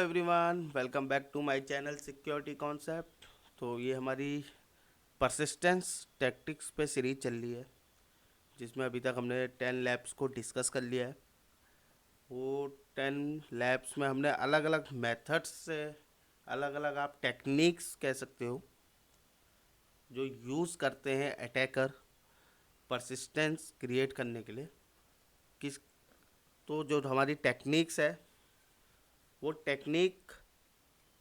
Everyone, welcome back to my channel security concept. तो ये हमारी परसिस्टेंस टैक्टिक्स पे सीरीज चल रही है, जिसमें अभी तक हमने 10 लैब्स को डिस्कस कर लिया है। वो 10 लैब्स में हमने अलग अलग मेथड्स से, अलग अलग आप टेक्निक्स कह सकते हो, जो यूज़ करते हैं अटैकर परसिस्टेंस क्रिएट करने के लिए। किस तो जो हमारी टेक्निक्स है, वो टेक्निक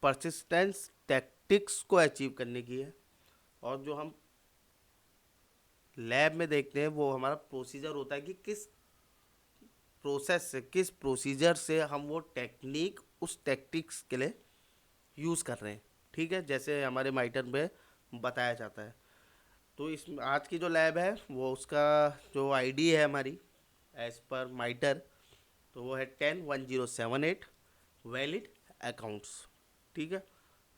परसिस्टेंस टैक्टिक्स को अचीव करने की है। और जो हम लैब में देखते हैं वो हमारा प्रोसीजर होता है कि किस प्रोसेस से, किस प्रोसीजर से हम वो टेक्निक उस टैक्टिक्स के लिए यूज़ कर रहे हैं। ठीक है, जैसे हमारे माइटर में बताया जाता है। तो इस आज की जो लैब है वो उसका जो आईडी है हमारी एज पर माइटर, तो वो है 101078 वैलिड अकाउंट्स। ठीक है,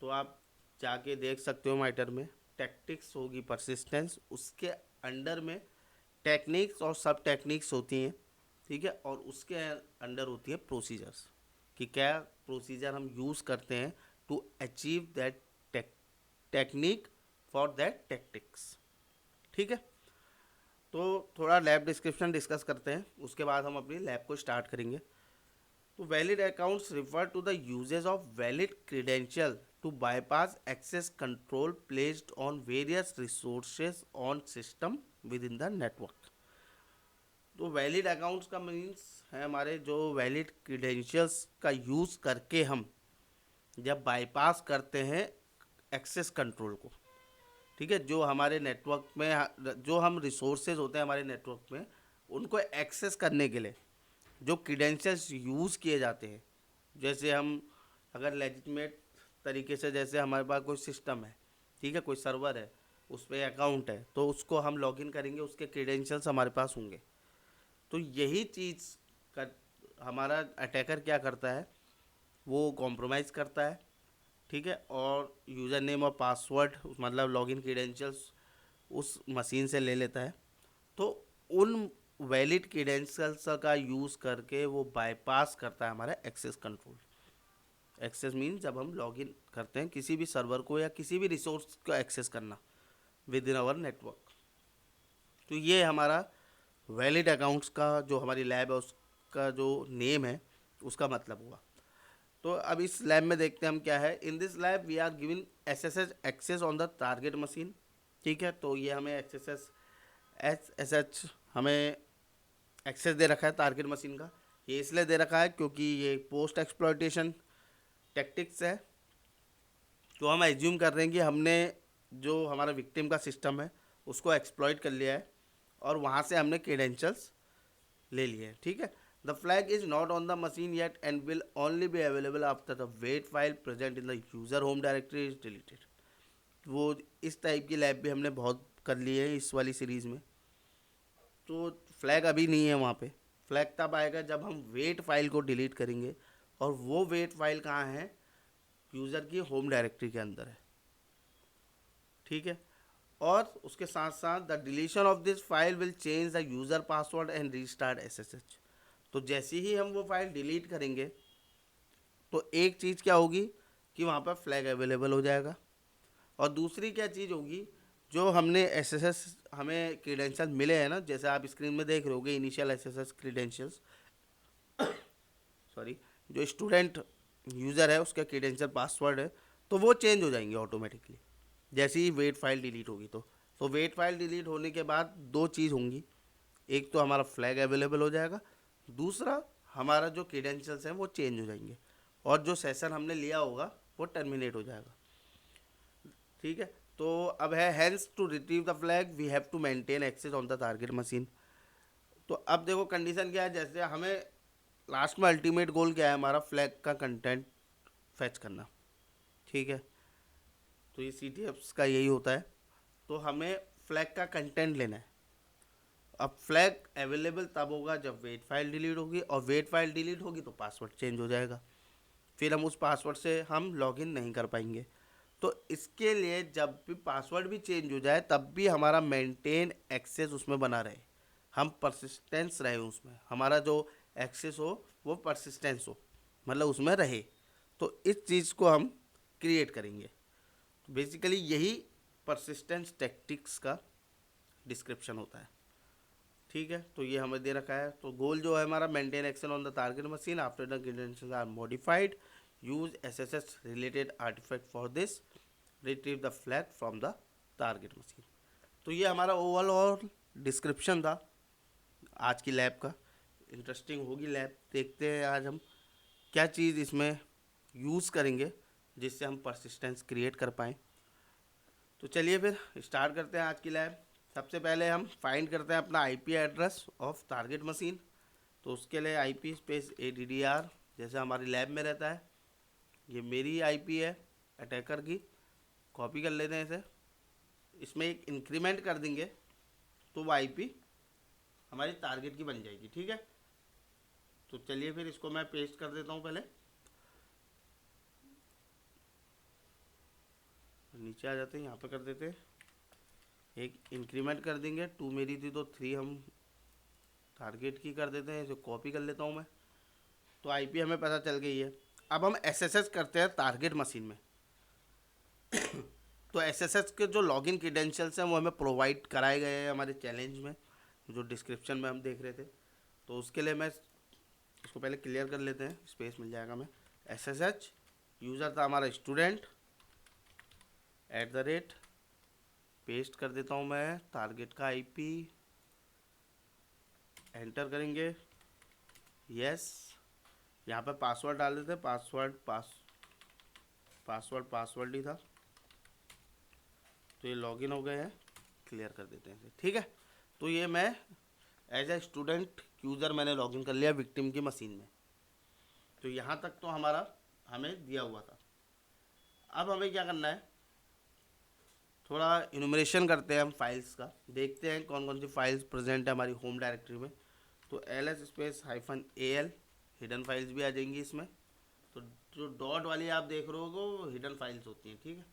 तो आप जाके देख सकते हो माइटर में टैक्टिक्स होगी परसिस्टेंस, उसके अंडर में टेक्निक्स और सब टेक्निक्स होती हैं। ठीक है, और उसके अंडर होती है प्रोसीजर्स, कि क्या प्रोसीजर हम यूज़ करते हैं to achieve that technique for that tactics. ठीक है, तो थोड़ा लैब डिस्क्रिप्शन डिस्कस करते हैं, उसके बाद हम अपनी लैब को स्टार्ट करेंगे। तो valid accounts refer to the usages of valid credential to bypass access control placed on various resources on system within the network. तो वैलिड अकाउंट्स का मीन्स है हमारे जो वैलिड क्रीडेंशियल्स का यूज़ करके हम जब बाईपास करते हैं एक्सेस कंट्रोल को। ठीक है, जो हमारे नेटवर्क में जो हम रिसोर्सेज होते हैं हमारे नेटवर्क में, उनको एक्सेस करने के लिए जो क्रीडेंशियल्स यूज़ किए जाते हैं, जैसे हम अगर लेजिटिमेट तरीके से, जैसे हमारे पास कोई सिस्टम है, ठीक है, कोई सर्वर है, उस पर अकाउंट है, तो उसको हम लॉगिन करेंगे, उसके क्रीडेंशियल्स हमारे पास होंगे। तो यही चीज़ का हमारा अटैकर क्या करता है, वो कॉम्प्रोमाइज़ करता है। ठीक है, और यूज़र नेम और पासवर्ड मतलब लॉगिन क्रीडेंशियल्स उस मशीन से ले लेता है। तो उन वैलिड क्रीडेंशियल्स का यूज़ करके वो बाईपास करता है हमारा एक्सेस कंट्रोल। एक्सेस मीन जब हम लॉगिन करते हैं किसी भी सर्वर को या किसी भी रिसोर्स को एक्सेस करना विद इन आवर नेटवर्क। तो ये हमारा वैलिड अकाउंट्स का जो हमारी लैब है उसका जो नेम है उसका मतलब हुआ। तो अब इस लैब में देखते हैं हम क्या है। In this lab we are given SSH access on the target machine. ठीक है, तो ये हमें एसएसएच हमें एक्सेस दे रखा है टारगेट मशीन का। ये इसलिए दे रखा है क्योंकि ये पोस्ट एक्सप्लॉयटेशन टैक्टिक्स है। तो हम एज्यूम कर रहे हैं कि हमने जो हमारा विक्टिम का सिस्टम है उसको एक्सप्लॉइट कर लिया है और वहाँ से हमने क्रीडेंशियल्स ले लिए हैं। ठीक है, the flag is not on the machine yet and will only be available after the wait file present in the user home directory is deleted. वो इस टाइप की लैब भी हमने बहुत कर ली है इस वाली सीरीज़ में। तो फ्लैग अभी नहीं है वहाँ पे। फ्लैग तब आएगा जब हम वेट फाइल को डिलीट करेंगे, और वो वेट फाइल कहाँ है, यूज़र की होम डायरेक्टरी के अंदर है। ठीक है, और उसके साथ साथ the deletion of this file will change the user password and restart SSH. तो जैसे ही हम वो फाइल डिलीट करेंगे तो एक चीज़ क्या होगी कि वहाँ पर फ्लैग अवेलेबल हो जाएगा, और दूसरी क्या चीज़ होगी, जो हमने एसएसएस हमें क्रीडेंशियल मिले हैं ना, जैसे आप स्क्रीन में देख रहे होगे इनिशियल एसएसएस क्रीडेंशियल्स, सॉरी, जो स्टूडेंट यूज़र है उसका क्रीडेंशियल पासवर्ड है, तो वो चेंज हो जाएंगे ऑटोमेटिकली जैसे ही वेट फाइल डिलीट होगी। तो वेट फाइल डिलीट होने के बाद दो चीज़ होंगी, एक तो हमारा फ्लैग अवेलेबल हो जाएगा, दूसरा हमारा जो क्रीडेंशियल्स हैं वो चेंज हो जाएंगे, और जो सेशन हमने लिया होगा वो टर्मिनेट हो जाएगा। ठीक है, तो अब है hence to retrieve the flag we have to maintain access on the target machine. तो अब देखो कंडीशन क्या है, जैसे हमें लास्ट में अल्टीमेट गोल क्या है, हमारा फ्लैग का कंटेंट फैच करना। ठीक है, तो ये सी का यही होता है। तो हमें फ्लैग का कंटेंट लेना है। अब फ्लैग अवेलेबल तब होगा जब वेट फाइल डिलीट होगी, और वेट फाइल डिलीट होगी तो पासवर्ड चेंज हो जाएगा, फिर हम उस पासवर्ड से हम लॉगिन नहीं कर पाएंगे। तो इसके लिए जब भी पासवर्ड भी चेंज हो जाए तब भी हमारा मेंटेन एक्सेस उसमें बना रहे, हम परसिस्टेंस रहे उसमें, हमारा जो एक्सेस हो वो परसिस्टेंस हो, मतलब उसमें रहे। तो इस चीज़ को हम क्रिएट करेंगे। बेसिकली यही परसिस्टेंस टैक्टिक्स का डिस्क्रिप्शन होता है। ठीक है, तो ये हमें दे रखा है। तो गोल जो है हमारा, maintain action on the target machine after the credentials are modified, use SSH related artifact for this, retrieve the flag from the target machine. तो ये हमारा ओवरऑल डिस्क्रिप्शन था आज की लैब का। इंटरेस्टिंग होगी लैब, देखते हैं आज हम क्या चीज़ इसमें यूज़ करेंगे जिससे हम परसिस्टेंस क्रिएट कर पाएँ। तो चलिए फिर स्टार्ट करते हैं आज की लैब। सबसे पहले हम फाइंड करते हैं अपना IP address of target machine. तो उसके लिए आईपी स्पेस ADDR जैसे हमारी लैब में रहता है, ये मेरी आईपी है अटैकर की। कॉपी कर लेते हैं इसे, इसमें एक इंक्रीमेंट कर देंगे तो वो आईपी हमारी टारगेट की बन जाएगी। ठीक है, तो चलिए फिर इसको मैं पेस्ट कर देता हूँ। पहले नीचे आ जाते हैं, यहाँ पे कर देते हैं, एक इंक्रीमेंट कर देंगे। 2 मेरी थी तो 3 हम टारगेट की कर देते हैं। इसे कॉपी कर लेता हूँ मैं। तो आईपी हमें पता चल गई है। अब हम एसएसएच करते हैं टारगेट मशीन में। तो एसएसएच के जो लॉगिन क्रीडेंशियल्स हैं वो हमें प्रोवाइड कराए गए हैं हमारे चैलेंज में, जो डिस्क्रिप्शन में हम देख रहे थे। तो उसके लिए मैं इसको पहले क्लियर कर लेते हैं, स्पेस मिल जाएगा। मैं एसएसएच यूज़र था हमारा स्टूडेंट @ पेस्ट कर देता हूँ मैं टारगेट का आईपी, एंटर करेंगे, यस। यहाँ पे पासवर्ड डाल देते, पासवर्ड ही था। तो ये लॉगिन हो गए हैं, क्लियर कर देते हैं इसे। ठीक है, तो ये मैं एज ए स्टूडेंट यूज़र मैंने लॉगिन कर लिया विक्टिम की मशीन में। तो यहाँ तक तो हमारा हमें दिया हुआ था। अब हमें क्या करना है, थोड़ा इनुमरेशन करते हैं हम फाइल्स का, देखते हैं कौन कौन सी फाइल्स प्रेजेंट है हमारी होम डायरेक्टरी में। तो ls--al हिडन फाइल्स भी आ जाएंगी इसमें। तो जो डॉट वाली आप देख रहे हो वो हिडन फाइल्स होती हैं। ठीक है,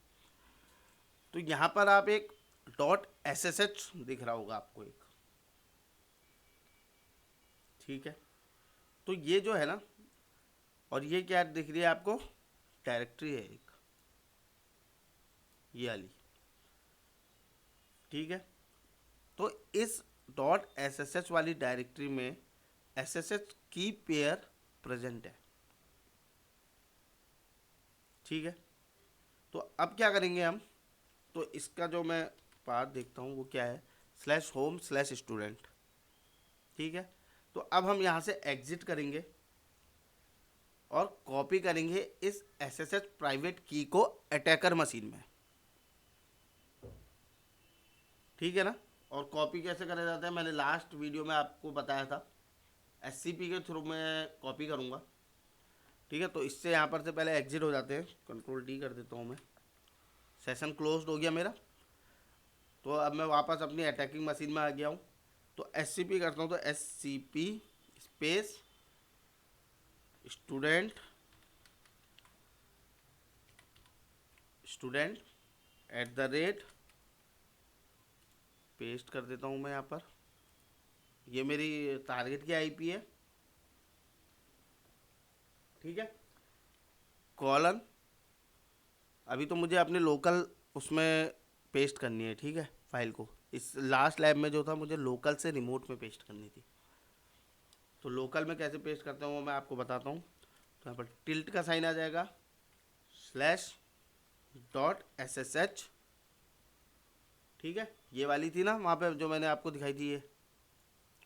तो यहाँ पर आप एक .ssh दिख रहा होगा आपको एक। ठीक है, तो ये जो है ना, और ये क्या दिख रही है आपको, डायरेक्टरी है एक, ये वाली। ठीक है, तो इस .ssh वाली डायरेक्टरी में ssh की पेयर प्रेजेंट है। ठीक है, तो अब क्या करेंगे हम, तो इसका जो मैं पाथ देखता हूँ वो क्या है, /home/student। ठीक है, तो अब हम यहाँ से एग्जिट करेंगे और कॉपी करेंगे इस SSH प्राइवेट की को अटैकर मशीन में। ठीक है ना, और कॉपी कैसे करा जाता है मैंने लास्ट वीडियो में आपको बताया था, SCP के थ्रू मैं कॉपी करूँगा। ठीक है, तो इससे यहाँ पर से पहले एग्जिट हो जाते हैं, Ctrl+D कर देता हूँ मैं। सेशन क्लोज्ड हो गया मेरा। तो अब मैं वापस अपनी अटैकिंग मशीन में आ गया हूँ। तो SCP करता हूँ, तो SCP स्पेस स्टूडेंट @ पेस्ट कर देता हूँ मैं यहाँ पर। ये मेरी टारगेट की आईपी है। ठीक है, कॉलन, अभी तो मुझे अपने लोकल उसमें पेस्ट करनी है। ठीक है, फाइल को इस लास्ट लैब में जो था मुझे लोकल से रिमोट में पेस्ट करनी थी। तो लोकल में कैसे पेस्ट करते हैं वो मैं आपको बताता हूँ। तो यहाँ पर टिल्ट का साइन आ जाएगा, /.ssh। ठीक है, ये वाली थी ना वहाँ पे जो मैंने आपको दिखाई थी,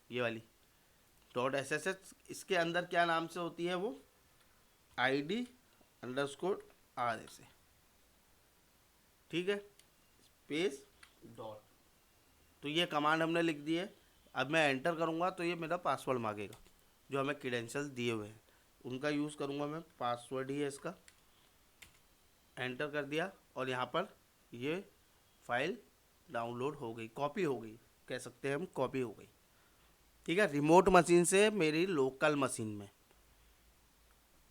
ये वाली .ssh। इसके अंदर क्या नाम से होती है वो, ID_RSA। ठीक है, स्पेस डॉट। तो ये कमांड हमने लिख दी है। अब मैं एंटर करूँगा तो ये मेरा पासवर्ड मांगेगा, जो हमें क्रीडेंशियल दिए हुए हैं उनका यूज़ करूँगा मैं। पासवर्ड ही है इसका, एंटर कर दिया और यहाँ पर ये फाइल डाउनलोड हो गई, कॉपी हो गई, कह सकते हैं हम कॉपी हो गई। ठीक है, रिमोट मशीन से मेरी लोकल मशीन में।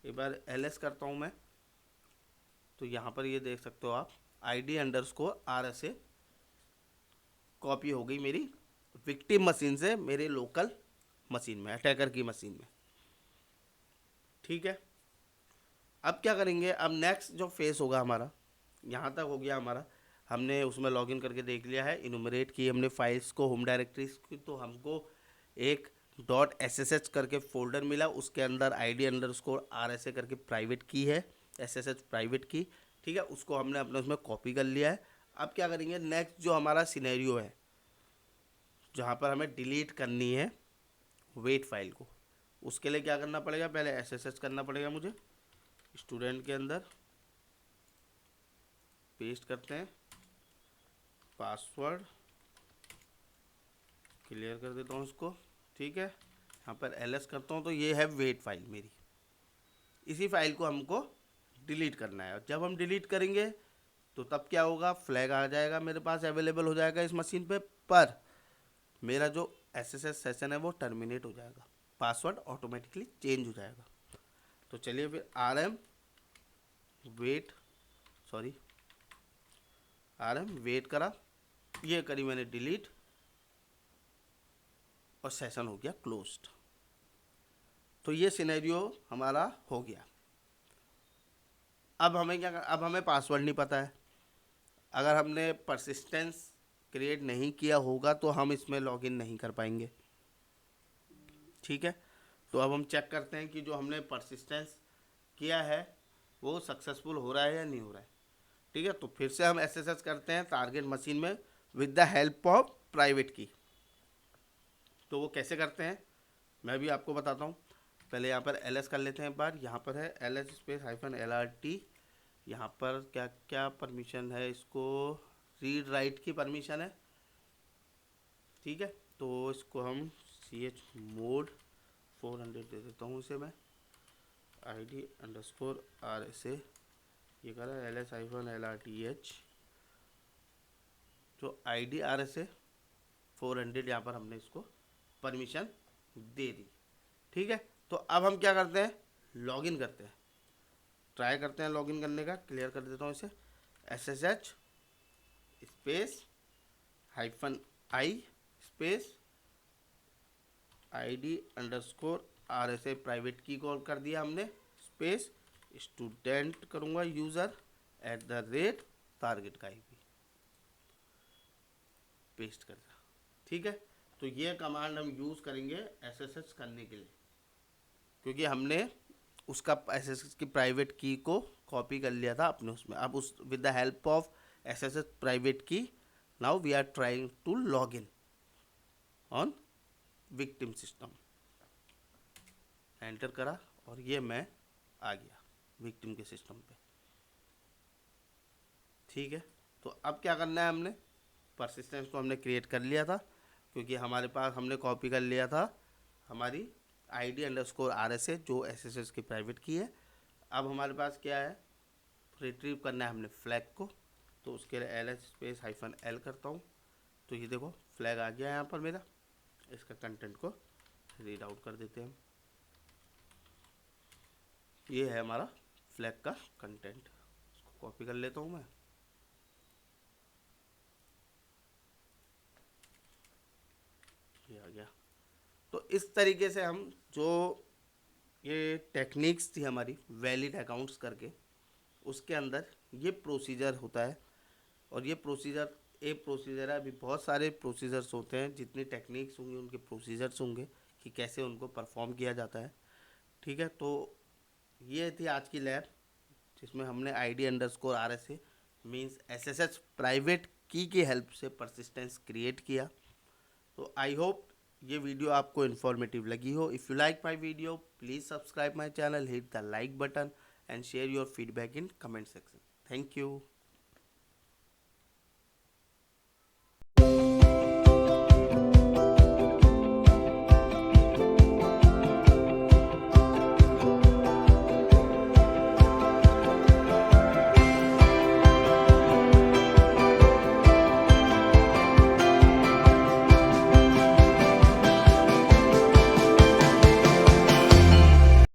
एक बार ls करता हूँ मैं, तो यहाँ पर ये देख सकते हो आप, ID_RSA कॉपी हो गई मेरी विक्टिम मशीन से मेरे लोकल मशीन में, अटैकर की मशीन में। ठीक है, अब क्या करेंगे, अब नेक्स्ट जो फेस होगा हमारा, यहाँ तक हो गया हमारा, हमने उसमें लॉगिन करके देख लिया है, इनुमरेट की हमने फाइल्स को, होम डायरेक्टरीज की, तो हमको एक .ssh करके फोल्डर मिला, उसके अंदर ID_RSA करके प्राइवेट की है, SSH प्राइवेट की, ठीक है, उसको हमने अपने उसमें कॉपी कर लिया है। अब क्या करेंगे, नेक्स्ट जो हमारा सिनेरियो है जहाँ पर हमें डिलीट करनी है वेट फाइल को, उसके लिए क्या करना पड़ेगा, पहले SSH करना पड़ेगा मुझे, स्टूडेंट के अंदर पेस्ट करते हैं, पासवर्ड क्लियर कर देता हूँ उसको, ठीक है, यहाँ पर ls करता हूँ, तो ये है वेट फाइल मेरी, इसी फाइल को हमको डिलीट करना है। जब हम डिलीट करेंगे तो तब क्या होगा, फ्लैग आ जाएगा मेरे पास, अवेलेबल हो जाएगा इस मशीन पे, पर मेरा जो SSH सेशन है वो टर्मिनेट हो जाएगा, पासवर्ड ऑटोमेटिकली चेंज हो जाएगा। तो चलिए फिर rm वेट करा, ये करी मैंने डिलीट, और सेशन हो गया क्लोज्ड। तो ये सिनेरियो हमारा हो गया। अब हमें क्या, अब हमें पासवर्ड नहीं पता है, अगर हमने परसिस्टेंस क्रिएट नहीं किया होगा तो हम इसमें लॉगिन नहीं कर पाएंगे, ठीक है। तो अब हम चेक करते हैं कि जो हमने परसिस्टेंस किया है वो सक्सेसफुल हो रहा है या नहीं हो रहा है, ठीक है। तो फिर से हम SSH करते हैं टारगेट मशीन में with the help of private की। तो वो कैसे करते हैं मैं भी आपको बताता हूँ। पहले यहाँ पर ls कर लेते हैं एक बार, यहाँ पर है ls-lrt, यहाँ पर क्या क्या परमिशन है, इसको रीड राइट की परमिशन है, ठीक है। तो इसको हम chmod 400 दे देता हूँ इसे मैं, ID_RSA, ये कर रहा है ls-lrth, जो ID_RSA 400 यहाँ पर हमने इसको परमिशन दे दी, ठीक है। तो अब हम क्या करते हैं, लॉगिन करते हैं, ट्राई करते हैं लॉगिन करने का। क्लियर कर देता हूँ इसे, SSH space -i space ID_RSA private की कॉल कर दिया हमने, स्पेस स्टूडेंट करूँगा यूज़र @target का IP पेस्ट कर दिया, ठीक है। तो ये कमांड हम यूज़ करेंगे SSH करने के लिए, क्योंकि हमने उसका SSH की प्राइवेट की को कॉपी कर लिया था अपने उसमें। अब उस with the help of SSH private key now we are trying to log in on victim system. Enter करा और ये मैं आ गया विक्टिम के सिस्टम पे, ठीक है। तो अब क्या करना है, हमने परसिस्टेंस को हमने क्रिएट कर लिया था, क्योंकि हमारे पास हमने कॉपी कर लिया था हमारी ID_RSA जो SSH की प्राइवेट की है। अब हमारे पास क्या है, रिट्रीव करना है हमने फ्लैग को, तो उसके लिए ls-l करता हूँ, तो ये देखो फ्लैग आ गया यहाँ पर मेरा। इसका कंटेंट को रीड आउट कर देते हैं हम, ये है हमारा फ्लैग का कंटेंट। इसको कॉपी कर लेता हूँ मैं, ये आ गया। तो इस तरीके से हम जो ये टेक्निक्स थी हमारी वैलिड अकाउंट्स करके, उसके अंदर ये प्रोसीजर होता है, और ये प्रोसीजर एक प्रोसीजर है, अभी बहुत सारे प्रोसीजर्स होते हैं, जितनी टेक्निक्स होंगी उनके प्रोसीजर्स होंगे कि कैसे उनको परफॉर्म किया जाता है, ठीक है। तो ये थी आज की लैब, जिसमें हमने ID_RSA मीन्स SSH प्राइवेट की हेल्प से परसिस्टेंस क्रिएट किया। तो आई होप ये वीडियो आपको इन्फॉर्मेटिव लगी हो। If you like my video please subscribe my channel, hit the like button and share your feedback in comment section. Thank you.